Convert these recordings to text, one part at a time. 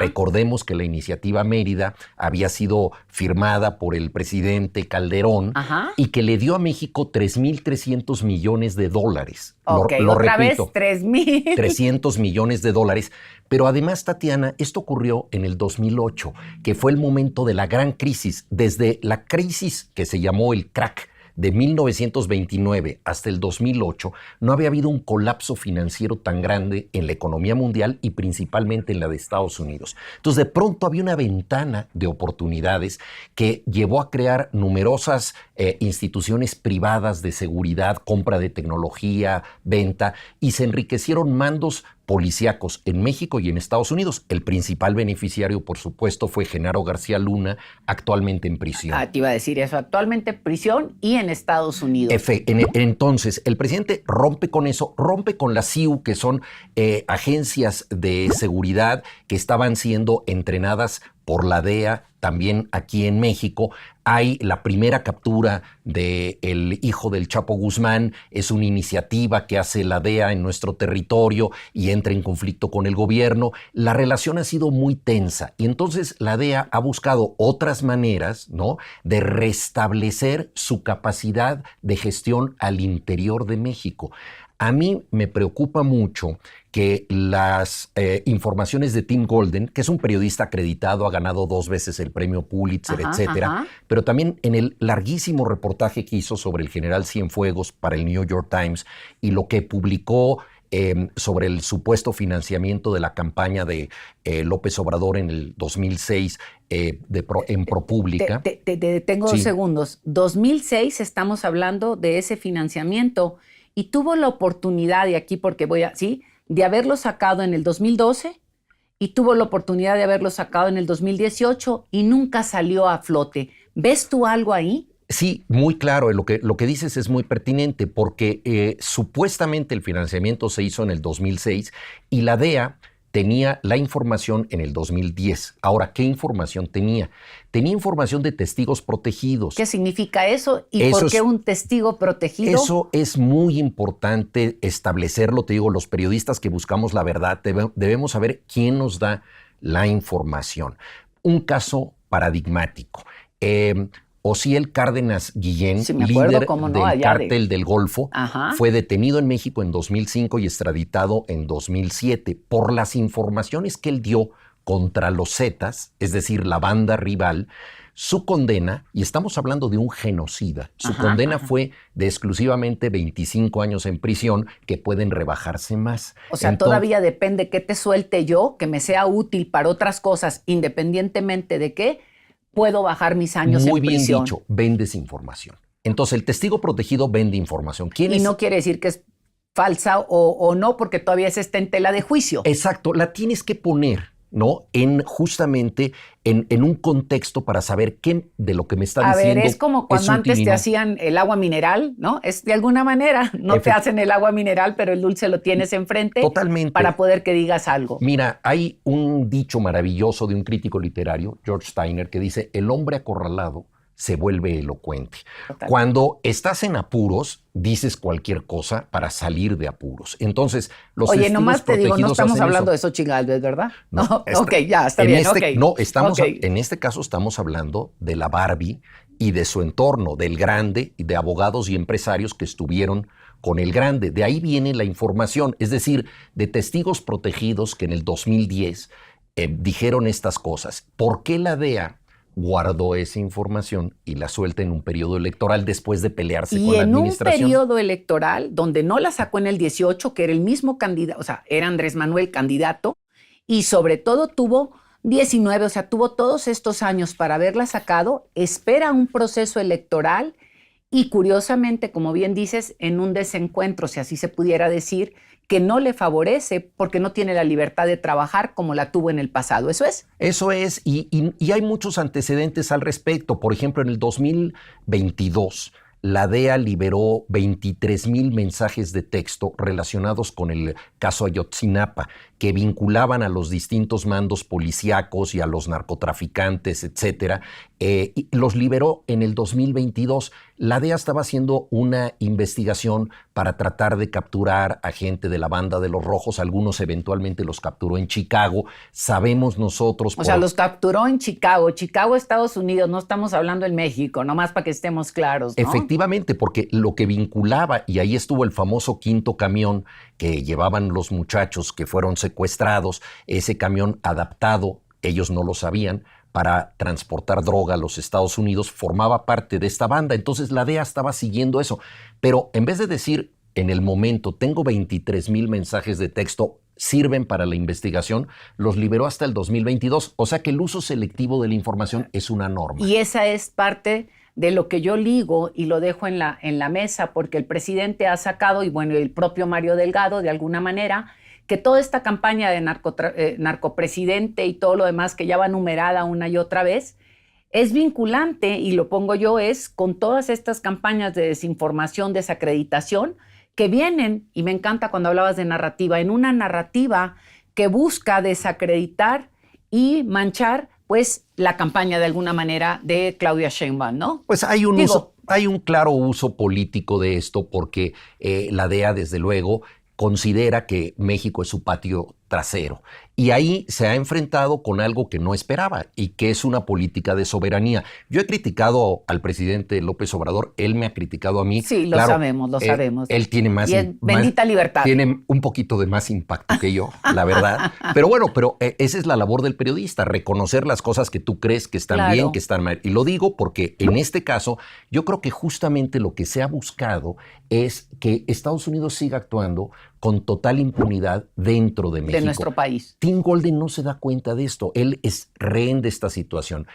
Recordemos que la iniciativa Mérida había sido firmada por el presidente Calderón y que le dio a México 3,300 millones de dólares. Ok, lo otra repito, vez 3,000. 300 millones de dólares. Pero además, Tatiana, esto ocurrió en el 2008, que fue el momento de la gran crisis. Desde la crisis que se llamó el crack de 1929 hasta el 2008, no había habido un colapso financiero tan grande en la economía mundial y principalmente en la de Estados Unidos. Entonces, de pronto había una ventana de oportunidades que llevó a crear numerosas instituciones privadas de seguridad, compra de tecnología, venta, y se enriquecieron mandos policíacos en México y en Estados Unidos. El principal beneficiario, por supuesto, fue Genaro García Luna, actualmente en prisión. Te iba a decir eso, actualmente en prisión y en Estados Unidos. Entonces, el presidente rompe con eso, rompe con la CIU, que son agencias de seguridad que estaban siendo entrenadas por la DEA, también aquí en México. Hay la primera captura del hijo del Chapo Guzmán, es una iniciativa que hace la DEA en nuestro territorio y entra en conflicto con el gobierno. La relación ha sido muy tensa y entonces la DEA ha buscado otras maneras, ¿no?, de restablecer su capacidad de gestión al interior de México. A mí me preocupa mucho que las informaciones de Tim Golden, que es un periodista acreditado, ha ganado 2 veces el premio Pulitzer, etcétera, pero también en el larguísimo reportaje que hizo sobre el general Cienfuegos para el New York Times y lo que publicó sobre el supuesto financiamiento de la campaña de López Obrador en el 2006 en ProPublica. Te detengo 2 segundos. 2006 estamos hablando de ese financiamiento y tuvo la oportunidad, y aquí porque de haberlo sacado en el 2012 y tuvo la oportunidad de haberlo sacado en el 2018 y nunca salió a flote. ¿Ves tú algo ahí? Sí, muy claro. Lo que dices es muy pertinente porque supuestamente el financiamiento se hizo en el 2006 y la DEA tenía la información en el 2010. Ahora, ¿qué información tenía? Tenía información de testigos protegidos. ¿Qué significa eso? ¿Y por qué un testigo protegido? Eso es muy importante establecerlo. Te digo, los periodistas que buscamos la verdad debemos saber quién nos da la información. Un caso paradigmático. Osiel Cárdenas Guillén, líder del Cártel del Golfo, fue detenido en México en 2005 y extraditado en 2007 por las informaciones que él dio contra los Zetas, es decir, la banda rival. Su condena, y estamos hablando de un genocida, su condena fue de exclusivamente 25 años en prisión, que pueden rebajarse más. O sea, todavía depende que te suelte yo, que me sea útil para otras cosas, independientemente de qué, puedo bajar mis años en prisión. Muy bien dicho, vendes información. Entonces, el testigo protegido vende información. Y no quiere decir que es falsa o no, porque todavía está en tela de juicio. Exacto, la tienes que poner, ¿no?, justamente en un contexto para saber qué de lo que me está diciendo. A ver, es como cuando antes te hacían el agua mineral, ¿no? Es de alguna manera, no te hacen el agua mineral, pero el dulce lo tienes enfrente. Totalmente. Para poder que digas algo. Mira, hay un dicho maravilloso de un crítico literario, George Steiner, que dice: el hombre acorralado se vuelve elocuente. Total. Cuando estás en apuros, dices cualquier cosa para salir de apuros. Entonces, los Oye, nomás te digo, no estamos hablando eso. de Xochitl Gálvez, ¿verdad? No, ok, ya, está bien, No, en este caso estamos hablando de la Barbie y de su entorno, del Grande, y de abogados y empresarios que estuvieron con el Grande. De ahí viene la información, es decir, de testigos protegidos que en el 2010 dijeron estas cosas. ¿Por qué la DEA guardó esa información y la suelta en un periodo electoral después de pelearse con la administración? Y en un periodo electoral donde no la sacó en el 18, que era el mismo candidato, o sea, era Andrés Manuel candidato, y sobre todo tuvo 19, o sea, tuvo todos estos años para haberla sacado, espera un proceso electoral y curiosamente, como bien dices, en un desencuentro, si así se pudiera decir, que no le favorece porque no tiene la libertad de trabajar como la tuvo en el pasado. ¿Eso es? Eso es, y hay muchos antecedentes al respecto. Por ejemplo, en el 2022, la DEA liberó 23,000 mensajes de texto relacionados con el caso Ayotzinapa, que vinculaban a los distintos mandos policíacos y a los narcotraficantes, etcétera. Y los liberó en el 2022. La DEA estaba haciendo una investigación para tratar de capturar a gente de la banda de los Rojos. Algunos eventualmente los capturó en Chicago. Sabemos nosotros... O sea, los capturó en Chicago. Chicago, Estados Unidos. No estamos hablando en México, nomás para que estemos claros, ¿no? Efectivamente, porque lo que vinculaba, y ahí estuvo el famoso quinto camión que llevaban los muchachos que fueron secuestrados, ese camión adaptado, ellos no lo sabían, para transportar droga a los Estados Unidos, formaba parte de esta banda. Entonces la DEA estaba siguiendo eso. Pero en vez de decir en el momento, tengo 23,000 mensajes de texto, sirven para la investigación, los liberó hasta el 2022. O sea que el uso selectivo de la información es una norma. Y esa es parte de lo que yo ligo y lo dejo en la mesa, porque el presidente ha sacado, y bueno, el propio Mario Delgado, de alguna manera, que toda esta campaña de narcopresidente y todo lo demás que ya va numerada una y otra vez, es vinculante, y lo pongo yo, es con todas estas campañas de desinformación, desacreditación, que vienen, y me encanta cuando hablabas de narrativa, en una narrativa que busca desacreditar y manchar, pues, la campaña de alguna manera de Claudia Sheinbaum, ¿no? Pues hay un claro uso político de esto, porque la DEA, desde luego, considera que México es su patio trasero. Y ahí se ha enfrentado con algo que no esperaba y que es una política de soberanía. Yo he criticado al presidente López Obrador, él me ha criticado a mí. Sí, lo sabemos. Él tiene más... bendita libertad. Tiene un poquito de más impacto que yo, la verdad. Pero bueno, esa es la labor del periodista, reconocer las cosas que tú crees que están bien, que están mal. Y lo digo porque en este caso, yo creo que justamente lo que se ha buscado es que Estados Unidos siga actuando con total impunidad dentro de México. De nuestro país. Tim Golden no se da cuenta de esto. Él es rehén de esta situación.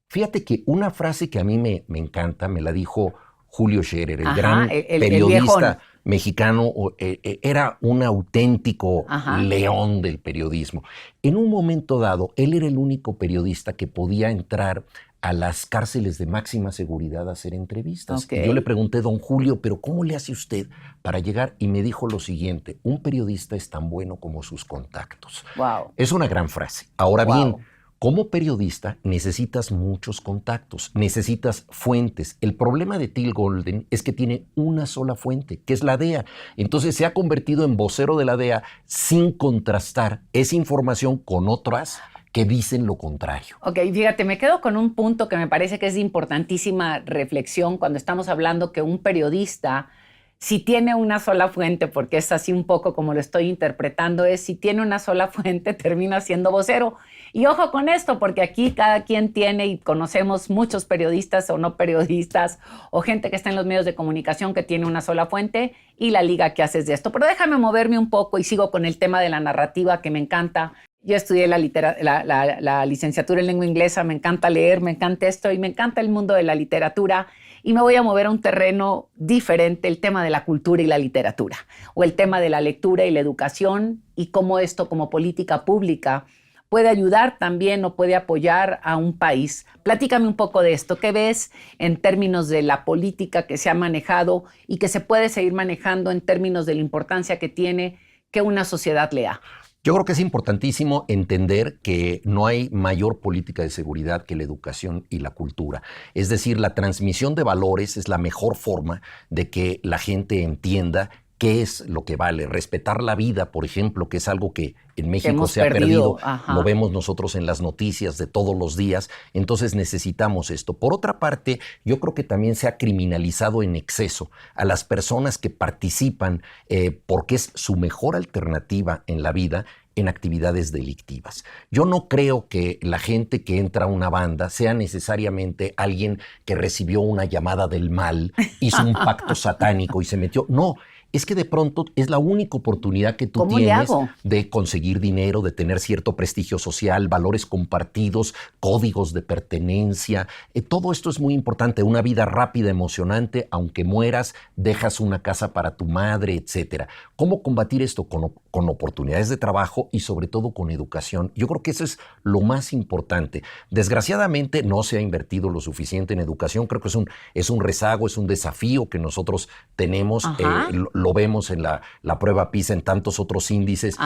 Fíjate que una frase que a mí me encanta, me la dijo Julio Scherer, el gran periodista mexicano, era un auténtico león del periodismo. En un momento dado, él era el único periodista que podía entrar a las cárceles de máxima seguridad a hacer entrevistas. Okay. Yo le pregunté, don Julio, ¿pero cómo le hace usted para llegar? Y me dijo lo siguiente: un periodista es tan bueno como sus contactos. Wow. Es una gran frase. Ahora bien, como periodista necesitas muchos contactos, necesitas fuentes. El problema de Till Golden es que tiene una sola fuente, que es la DEA. Entonces se ha convertido en vocero de la DEA sin contrastar esa información con otras que dicen lo contrario. Ok, fíjate, me quedo con un punto que me parece que es de importantísima reflexión cuando estamos hablando que un periodista, si tiene una sola fuente, porque es así un poco como lo estoy interpretando, es si tiene una sola fuente, termina siendo vocero. Y ojo con esto, porque aquí cada quien tiene, y conocemos muchos periodistas o no periodistas, o gente que está en los medios de comunicación que tiene una sola fuente, y la liga que haces de esto. Pero déjame moverme un poco y sigo con el tema de la narrativa, que me encanta. Yo estudié la licenciatura en lengua inglesa, me encanta leer, me encanta esto y me encanta el mundo de la literatura, y me voy a mover a un terreno diferente, el tema de la cultura y la literatura, o el tema de la lectura y la educación, y cómo esto como política pública puede ayudar también o puede apoyar a un país. Platícame un poco de esto. ¿Qué ves en términos de la política que se ha manejado y que se puede seguir manejando en términos de la importancia que tiene que una sociedad lea? Yo creo que es importantísimo entender que no hay mayor política de seguridad que la educación y la cultura. Es decir, la transmisión de valores es la mejor forma de que la gente entienda qué es lo que vale. Respetar la vida, por ejemplo, que es algo que en México se ha perdido. Lo vemos nosotros en las noticias de todos los días. Entonces necesitamos esto. Por otra parte, yo creo que también se ha criminalizado en exceso a las personas que participan porque es su mejor alternativa en la vida en actividades delictivas. Yo no creo que la gente que entra a una banda sea necesariamente alguien que recibió una llamada del mal, hizo un pacto satánico y se metió. No. es que de pronto es la única oportunidad que tú ¿Cómo le tienes hago? de conseguir dinero, de tener cierto prestigio social, valores compartidos, códigos de pertenencia. Todo esto es muy importante. Una vida rápida, emocionante, aunque mueras, dejas una casa para tu madre, etcétera. ¿Cómo combatir esto? Con oportunidades de trabajo y sobre todo con educación. Yo creo que eso es lo más importante. Desgraciadamente no se ha invertido lo suficiente en educación. Creo que es un rezago, es un desafío que nosotros tenemos. Lo vemos en la prueba PISA, en tantos otros índices.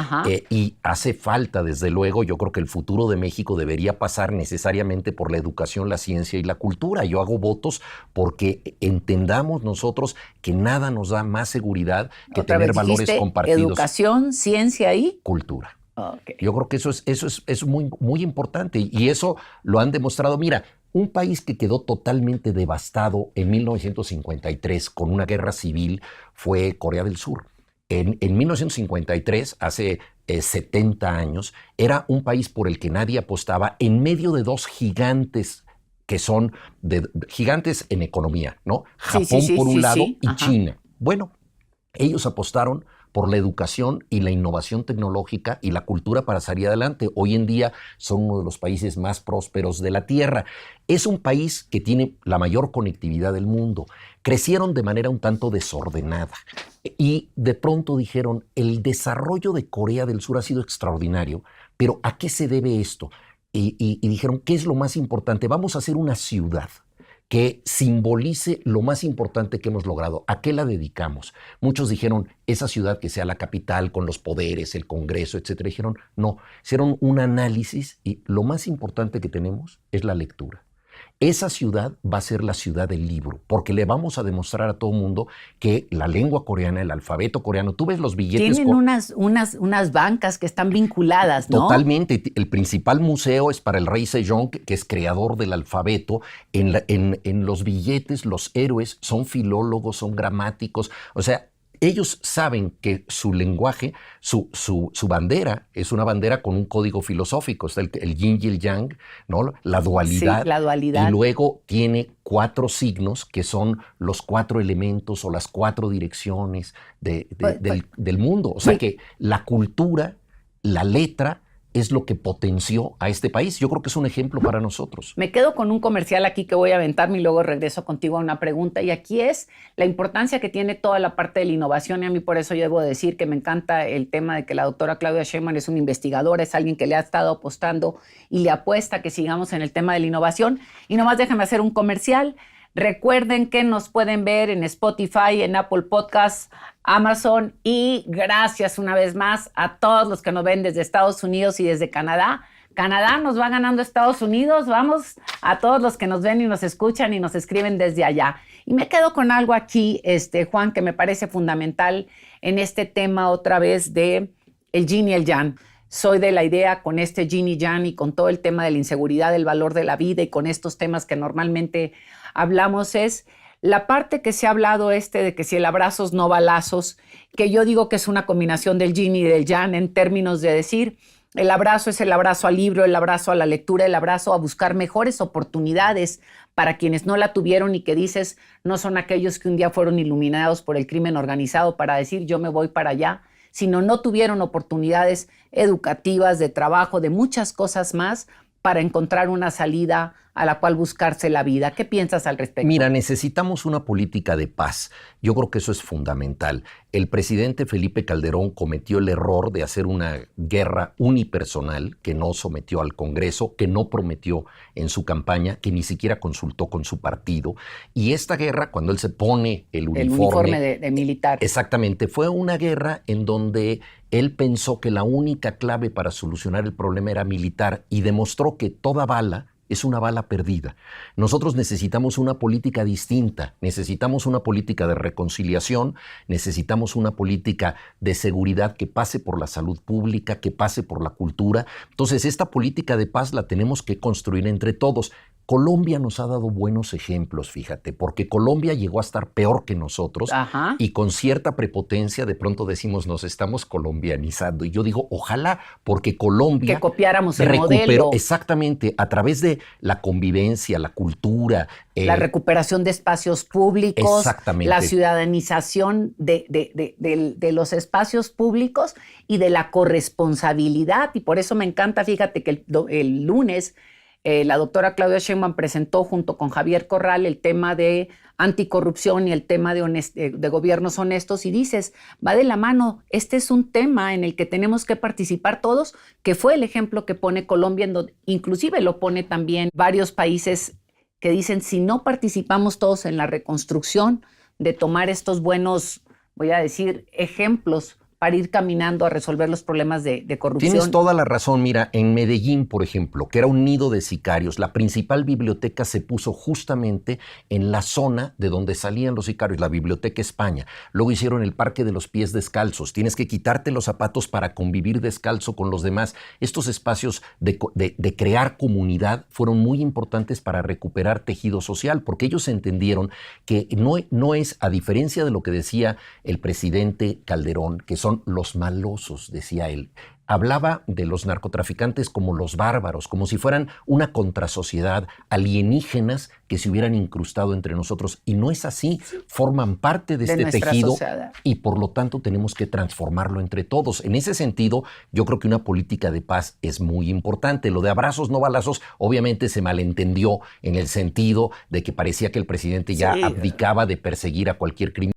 Y hace falta, desde luego, yo creo que el futuro de México debería pasar necesariamente por la educación, la ciencia y la cultura. Yo hago votos porque entendamos nosotros que nada nos da más seguridad que tener valores compartidos. Educación, ciencia y cultura. Okay. Yo creo que eso es muy, muy importante y eso lo han demostrado. Mira, un país que quedó totalmente devastado en 1953 con una guerra civil fue Corea del Sur. En 1953, hace 70 años, era un país por el que nadie apostaba en medio de dos gigantes que son gigantes en economía, ¿no? Japón por un lado y China. Bueno, ellos apostaron por la educación y la innovación tecnológica y la cultura para salir adelante. Hoy en día son uno de los países más prósperos de la Tierra. Es un país que tiene la mayor conectividad del mundo. Crecieron de manera un tanto desordenada y de pronto dijeron, el desarrollo de Corea del Sur ha sido extraordinario, pero ¿a qué se debe esto? Y dijeron, ¿qué es lo más importante? Vamos a hacer una ciudad que simbolice lo más importante que hemos logrado. ¿A qué la dedicamos? Muchos dijeron, esa ciudad que sea la capital con los poderes, el Congreso, etcétera. Dijeron, no, hicieron un análisis y lo más importante que tenemos es la lectura. Esa ciudad va a ser la ciudad del libro, porque le vamos a demostrar a todo el mundo que la lengua coreana, el alfabeto coreano, tú ves los billetes... Tienen unas bancas que están vinculadas, ¿no? Totalmente. El principal museo es para el rey Sejong, que es creador del alfabeto. En los billetes, los héroes son filólogos, son gramáticos. O sea, ellos saben que su lenguaje, su bandera, es una bandera con un código filosófico. Está el yin y el yang, ¿no? La dualidad. Sí, la dualidad. Y luego tiene 4 signos que son los 4 elementos o las 4 direcciones del mundo. O sea que la cultura, la letra, es lo que potenció a este país. Yo creo que es un ejemplo para nosotros. Me quedo con un comercial aquí que voy a aventarme y luego regreso contigo a una pregunta. Y aquí es la importancia que tiene toda la parte de la innovación. Y a mí por eso yo debo decir que me encanta el tema de que la doctora Claudia Sheinbaum es una investigadora, es alguien que le ha estado apostando y le apuesta que sigamos en el tema de la innovación. Y nomás déjenme hacer un comercial. Recuerden que nos pueden ver en Spotify, en Apple Podcasts, Amazon y gracias una vez más a todos los que nos ven desde Estados Unidos y desde Canadá. Canadá nos va ganando Estados Unidos. Vamos a todos los que nos ven y nos escuchan y nos escriben desde allá. Y me quedo con algo aquí, Juan, que me parece fundamental en este tema otra vez de el yin y el yang. Soy de la idea con este yin y yang y con todo el tema de la inseguridad, del valor de la vida y con estos temas que normalmente hablamos es la parte que se ha hablado de que si el abrazos no balazos, que yo digo que es una combinación del yin y del yang en términos de decir el abrazo es el abrazo al libro, el abrazo a la lectura, el abrazo a buscar mejores oportunidades para quienes no la tuvieron y que dices no son aquellos que un día fueron iluminados por el crimen organizado para decir yo me voy para allá, sino no tuvieron oportunidades educativas, de trabajo, de muchas cosas más para encontrar una salida a la cual buscarse la vida. ¿Qué piensas al respecto? Mira, necesitamos una política de paz. Yo creo que eso es fundamental. El presidente Felipe Calderón cometió el error de hacer una guerra unipersonal que no sometió al Congreso, que no prometió en su campaña, que ni siquiera consultó con su partido. Y esta guerra, cuando él se pone el uniforme de militar. Exactamente, fue una guerra en donde él pensó que la única clave para solucionar el problema era militar y demostró que toda bala es una bala perdida. Nosotros necesitamos una política distinta, necesitamos una política de reconciliación, necesitamos una política de seguridad que pase por la salud pública, que pase por la cultura. Entonces, esta política de paz la tenemos que construir entre todos. Colombia nos ha dado buenos ejemplos, fíjate, porque Colombia llegó a estar peor que nosotros y con cierta prepotencia de pronto decimos nos estamos colombianizando. Y yo digo, ojalá, porque Colombia... Que copiáramos el modelo. Exactamente, a través de la convivencia, la cultura... la recuperación de espacios públicos, exactamente, la ciudadanización de los espacios públicos y de la corresponsabilidad. Y por eso me encanta, fíjate que el lunes... la doctora Claudia Sheinbaum presentó junto con Javier Corral el tema de anticorrupción y el tema de gobiernos honestos y dices, va de la mano, este es un tema en el que tenemos que participar todos, que fue el ejemplo que pone Colombia, inclusive lo pone también varios países que dicen, si no participamos todos en la reconstrucción, de tomar estos buenos, voy a decir, ejemplos para ir caminando a resolver los problemas de corrupción. Tienes toda la razón. Mira, en Medellín, por ejemplo, que era un nido de sicarios, la principal biblioteca se puso justamente en la zona de donde salían los sicarios, la Biblioteca España. Luego hicieron el Parque de los Pies Descalzos. Tienes que quitarte los zapatos para convivir descalzo con los demás. Estos espacios de crear comunidad fueron muy importantes para recuperar tejido social, porque ellos entendieron que no es, a diferencia de lo que decía el presidente Calderón, que son los malosos, decía él. Hablaba de los narcotraficantes como los bárbaros, como si fueran una contrasociedad, alienígenas que se hubieran incrustado entre nosotros. Y no es así, forman parte de este tejido sociedad. Y por lo tanto tenemos que transformarlo entre todos. En ese sentido, yo creo que una política de paz es muy importante. Lo de abrazos, no balazos, obviamente se malentendió en el sentido de que parecía que el presidente ya abdicaba de perseguir a cualquier criminal.